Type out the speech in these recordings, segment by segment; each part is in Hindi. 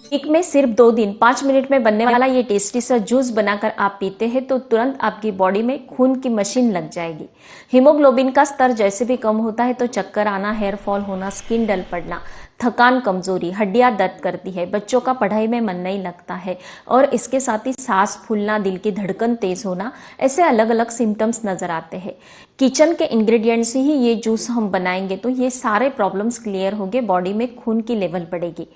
वीक में सिर्फ 2 दिन 5 मिनट में बनने वाला ये टेस्टी सा जूस बनाकर आप पीते हैं तो तुरंत आपकी बॉडी में खून की मशीन लग जाएगी। हीमोग्लोबिन का स्तर जैसे भी कम होता है तो चक्कर आना, हेयर फॉल होना, स्किन डल पड़ना, थकान, कमजोरी, हड्डियां दर्द करती है, बच्चों का पढ़ाई में मन नहीं लगता है और इसके साथ ही सांस फूलना, दिल की धड़कन तेज होना, ऐसे अलग अलग सिम्टम्स नजर आते हैं। किचन के इंग्रेडिएंट से ही ये जूस हम बनाएंगे तो ये सारे प्रॉब्लम्स क्लियर होंगे, बॉडी में खून की लेवल बढ़ेगी।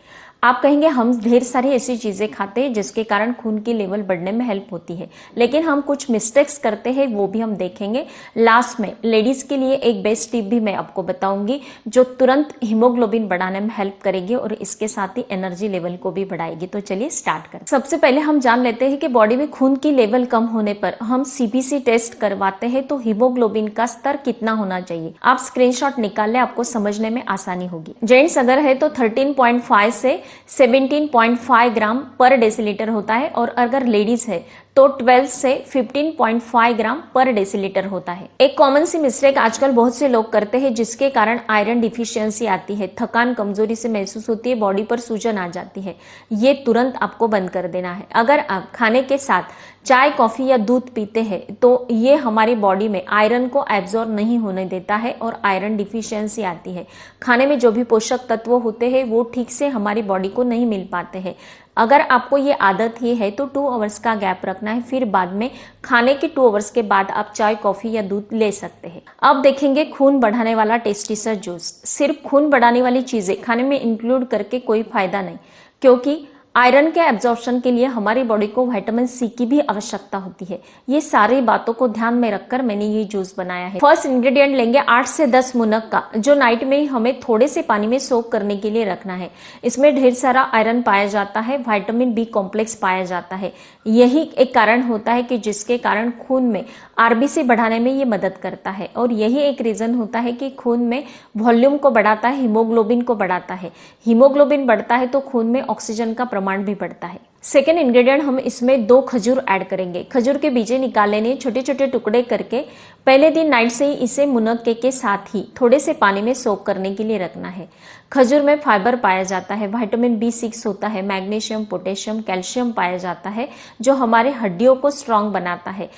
आप कहेंगे हम ढेर सारी ऐसी चीजें खाते हैं जिसके कारण खून की लेवल बढ़ने में हेल्प होती है, लेकिन हम कुछ मिस्टेक्स करते हैं, वो भी हम देखेंगे। लास्ट में लेडीज के लिए एक बेस्ट टिप भी मैं आपको बताऊंगी जो तुरंत हीमोग्लोबिन बढ़ाने में हेल्प करेगी और इसके साथ ही एनर्जी लेवल को भी बढ़ाएगी। तो चलिए स्टार्ट करें। सबसे पहले हम जान लेते हैं कि बॉडी में खून की लेवल कम होने पर हम सीबीसी टेस्ट करवाते हैं तो हीमोग्लोबिन का स्तर कितना होना चाहिए। आप स्क्रीनशॉट निकाल ले, आपको समझने में आसानी होगी। जेंट्स अगर है तो 13.5 से 17.5 ग्राम पर डेसीलीटर होता है और अगर लेडीज है तो 12 से 15.5 ग्राम पर डेसीलीटर होता है। एक कॉमन सी मिस्टेक आजकल बहुत से लोग करते हैं जिसके कारण आयरन डिफिशियंसी आती है, थकान, कमजोरी से महसूस होती है, बॉडी पर सूजन आ जाती है। ये तुरंत आपको बंद कर देना है। अगर आप खाने के साथ चाय, कॉफी या दूध पीते हैं तो ये हमारी बॉडी में आयरन को एब्जॉर्ब नहीं होने देता है और आयरन डिफिशियंसी आती है। खाने में जो भी पोषक तत्व होते हैं वो ठीक से हमारी बॉडी को नहीं मिल पाते हैं। अगर आपको ये आदत ही है तो 2 आवर्स का गैप रखना है, फिर बाद में खाने के 2 आवर्स के बाद आप चाय, कॉफी या दूध ले सकते हैं। अब देखेंगे खून बढ़ाने वाला टेस्टी सा जूस। सिर्फ खून बढ़ाने वाली चीजें खाने में इंक्लूड करके कोई फायदा नहीं, क्योंकि आयरन के एब्जॉर्प्शन के लिए हमारी बॉडी को विटामिन सी की भी आवश्यकता होती है। ये सारी बातों को ध्यान में रखकर मैंने ये जूस बनाया है। फर्स्ट इंग्रेडिएंट लेंगे 8 से 10 मुनक्का का, जो नाइट में ही हमें थोड़े से पानी में सोक करने के लिए रखना है। इसमें ढेर सारा आयरन पाया जाता है, विटामिन बी कॉम्प्लेक्स पाया जाता है। यही एक कारण होता है कि जिसके कारण खून में आरबीसी बढ़ाने में ये मदद करता है और यही एक रीजन होता है कि खून में वॉल्यूम को बढ़ाता है, हीमोग्लोबिन को बढ़ाता है। हीमोग्लोबिन बढ़ता है तो खून में ऑक्सीजन का प्रमाण भी बढ़ता है। सेकेंड इंग्रेडिएंट हम इसमें 2 खजूर ऐड करेंगे। खजूर के बीजे निकाल लेने, छोटे छोटे टुकड़े करके पहले दिन नाइट से ही इसे मुनक्के के साथ ही थोड़े से पानी में सोक करने के लिए रखना है। खजूर में फाइबर पाया जाता है, विटामिन B6 होता है, मैग्नीशियम, पोटेशियम, कैल्शियम पाया जाता है जो हमारे हड्डियों को स्ट्रांग बनाता है,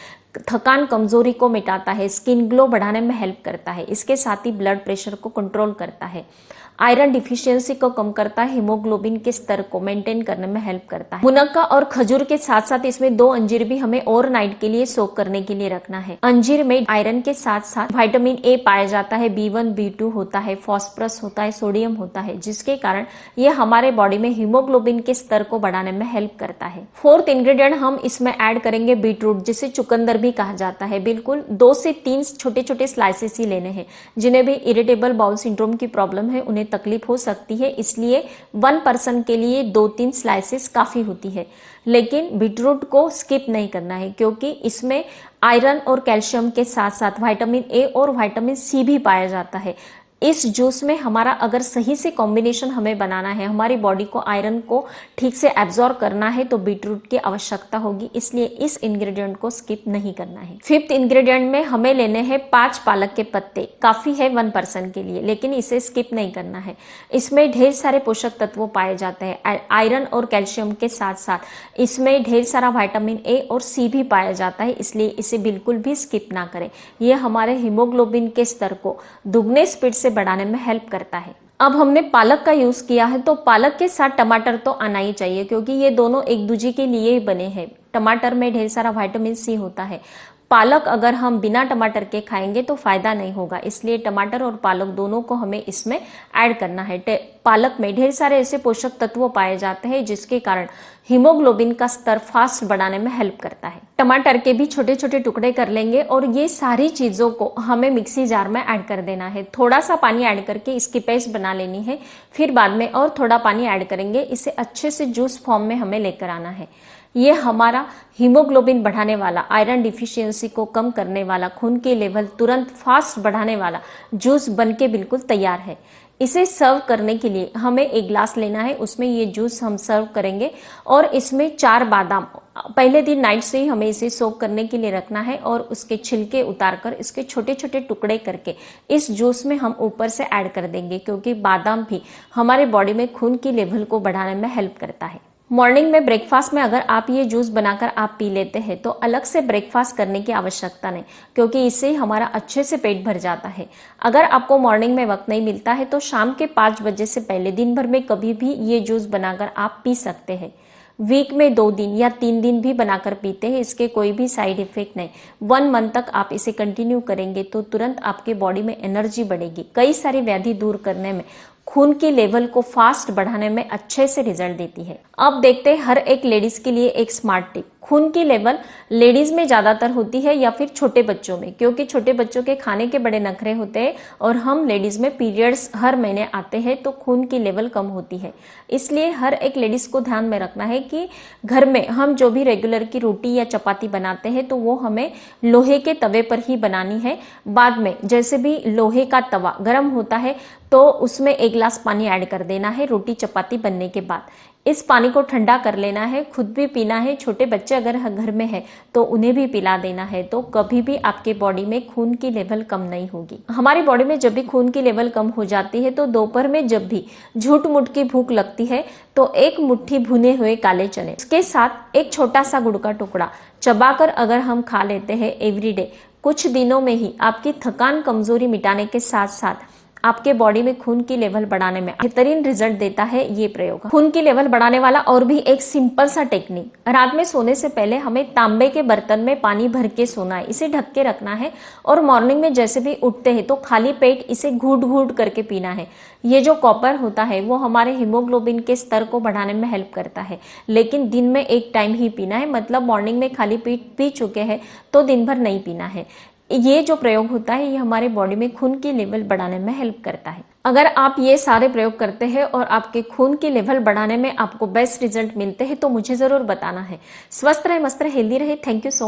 थकान, कमजोरी को मिटाता है, स्किन ग्लो बढ़ाने में हेल्प करता है। इसके साथ ही ब्लड प्रेशर को कंट्रोल करता है, आयरन डिफिशियंसी को कम करता है, हीमोग्लोबिन के स्तर को मेंटेन करने में हेल्प करता है। मुनक्का और खजूर के साथ साथ इसमें 2 अंजीर भी हमें ओवरनाइट के लिए सोक करने के लिए रखना है। अंजीर में आयरन के साथ साथ विटामिन ए पाया जाता है, B1, B2 होता है, फॉस्फोरस होता है, सोडियम होता है, जिसके कारण ये हमारे बॉडी में हीमोग्लोबिन के स्तर को बढ़ाने में हेल्प करता है। फोर्थ इंग्रेडिएंट हम इसमें ऐड करेंगे बीटरूट, जिसे चुकंदर भी कहा जाता है। बिल्कुल 2 से 3 छोटे छोटे स्लाइसेस ही लेने हैं। जिन्हें भी इरिटेबल बाउल सिंड्रोम की प्रॉब्लम है उन्हें तकलीफ हो सकती है, इसलिए 1 पर्सन के लिए 2-3 स्लाइसेस काफी होती है। लेकिन बीटरूट को स्किप नहीं करना है क्योंकि इसमें आयरन और कैल्शियम के साथ साथ विटामिन ए और विटामिन सी भी पाया जाता है। इस जूस में हमारा अगर सही से कॉम्बिनेशन हमें बनाना है, हमारी बॉडी को आयरन को ठीक से एब्जॉर्ब करना है तो बीटरूट की आवश्यकता होगी, इसलिए इस इंग्रेडिएंट को स्किप नहीं करना है। फिफ्थ इंग्रेडिएंट में हमें लेने हैं 5 पालक के पत्ते। काफी है 1 पर्सन के लिए, लेकिन इसे स्किप नहीं करना है। इसमें ढेर सारे पोषक तत्व पाए जाते हैं, आयरन और कैल्शियम के साथ साथ इसमें ढेर सारा विटामिन ए और सी भी पाया जाता है, इसलिए इसे बिल्कुल भी स्किप ना करें। यह हमारे हीमोग्लोबिन के स्तर को दुगने स्पीड से बढ़ाने में हेल्प करता है। अब हमने पालक का यूज किया है तो पालक के साथ टमाटर तो आना ही चाहिए क्योंकि ये दोनों एक दूसरे के लिए ही बने हैं। टमाटर में ढेर सारा विटामिन सी होता है। पालक अगर हम बिना टमाटर के खाएंगे तो फायदा नहीं होगा, इसलिए टमाटर और पालक दोनों को हमें इसमें ऐड करना है। पालक में ढेर सारे ऐसे पोषक तत्व पाए जाते हैं जिसके कारण हीमोग्लोबिन का स्तर फास्ट बढ़ाने में हेल्प करता है। टमाटर के भी छोटे छोटे टुकड़े कर लेंगे और ये सारी चीजों को हमें मिक्सी जार में ऐड कर देना है। थोड़ा सा पानी ऐड करके इसकी पेस्ट बना लेनी है, फिर बाद में और थोड़ा पानी ऐड करेंगे। इसे अच्छे से जूस फॉर्म में हमें लेकर आना है। ये हमारा हीमोग्लोबिन बढ़ाने वाला, आयरन डिफिशियंसी को कम करने वाला, खून की लेवल तुरंत फास्ट बढ़ाने वाला जूस बनके बिल्कुल तैयार है। इसे सर्व करने के लिए हमें एक ग्लास लेना है, उसमें ये जूस हम सर्व करेंगे और इसमें 4 बादाम, पहले दिन नाइट से ही हमें इसे सोक करने के लिए रखना है और उसके छिलके उतारकर इसके छोटे छोटे टुकड़े करके इस जूस में हम ऊपर से ऐड कर देंगे, क्योंकि बादाम भी हमारे बॉडी में खून की लेवल को बढ़ाने में हेल्प करता है। मॉर्निंग में ब्रेकफास्ट में अगर आप ये जूस बनाकर आप पी लेते हैं तो अलग से ब्रेकफास्ट करने की आवश्यकता नहीं, क्योंकि इससे हमारा अच्छे से पेट भर जाता है। अगर आपको मॉर्निंग में वक्त नहीं मिलता है तो शाम के 5 बजे से पहले दिन भर में कभी भी ये जूस बनाकर आप पी सकते हैं। वीक में 2 दिन या 3 दिन भी बनाकर पीते हैं, इसके कोई भी साइड इफेक्ट नहीं। 1 मंथ तक आप इसे कंटिन्यू करेंगे तो तुरंत आपके बॉडी में एनर्जी बढ़ेगी, कई सारी व्याधि दूर करने में, खून की लेवल को फास्ट बढ़ाने में अच्छे से रिजल्ट देती है। अब देखते हैं हर एक लेडीज के लिए एक स्मार्ट टिप। खून की लेवल लेडीज में ज्यादातर होती है या फिर छोटे बच्चों में, क्योंकि छोटे बच्चों के खाने के बड़े नखरे होते हैं और हम लेडीज में पीरियड्स हर महीने आते हैं तो खून की लेवल कम होती है। इसलिए हर एक लेडीज को ध्यान में रखना है कि घर में हम जो भी रेगुलर की रोटी या चपाती बनाते हैं तो वो हमें लोहे के तवे पर ही बनानी है। बाद में जैसे भी लोहे का तवा गर्म होता है तो उसमें 1 गिलास पानी ऐड कर देना है रोटी चपाती बनने के बाद। इस पानी को ठंडा कर लेना है, खुद भी पीना है, छोटे बच्चे अगर घर में है तो उन्हें भी पिला देना है, तो कभी भी आपके बॉडी में खून की लेवल कम नहीं होगी। हमारी बॉडी में जब भी खून की लेवल कम हो जाती है तो दोपहर में जब भी झूठ मूठ की भूख लगती है तो 1 मुट्ठी भुने हुए काले चने, उसके साथ एक छोटा सा गुड़ का टुकड़ा चबाकर अगर हम खा लेते हैं एवरीडे, कुछ दिनों में ही आपकी थकान कमजोरी मिटाने के साथ साथ आपके बॉडी में खून की लेवल बढ़ाने में बेहतरीन रिजल्ट देता है ये प्रयोग। खून की लेवल बढ़ाने वाला और भी एक सिंपल सा टेक्निक, रात में सोने से पहले हमें तांबे के बर्तन में पानी भर के सोना है, इसे ढक के रखना है और मॉर्निंग में जैसे भी उठते हैं तो खाली पेट इसे घूट घूट करके पीना है। ये जो कॉपर होता है वो हमारे हीमोग्लोबिन के स्तर को बढ़ाने में हेल्प करता है, लेकिन दिन में 1 टाइम ही पीना है, मतलब मॉर्निंग में खाली पेट पी चुके हैं तो दिन भर नहीं पीना है। ये जो प्रयोग होता है ये हमारे बॉडी में खून की लेवल बढ़ाने में हेल्प करता है। अगर आप ये सारे प्रयोग करते हैं और आपके खून की लेवल बढ़ाने में आपको बेस्ट रिजल्ट मिलते हैं तो मुझे जरूर बताना है। स्वस्थ रहे, मस्त रहे, हेल्दी रहे। Thank you so much.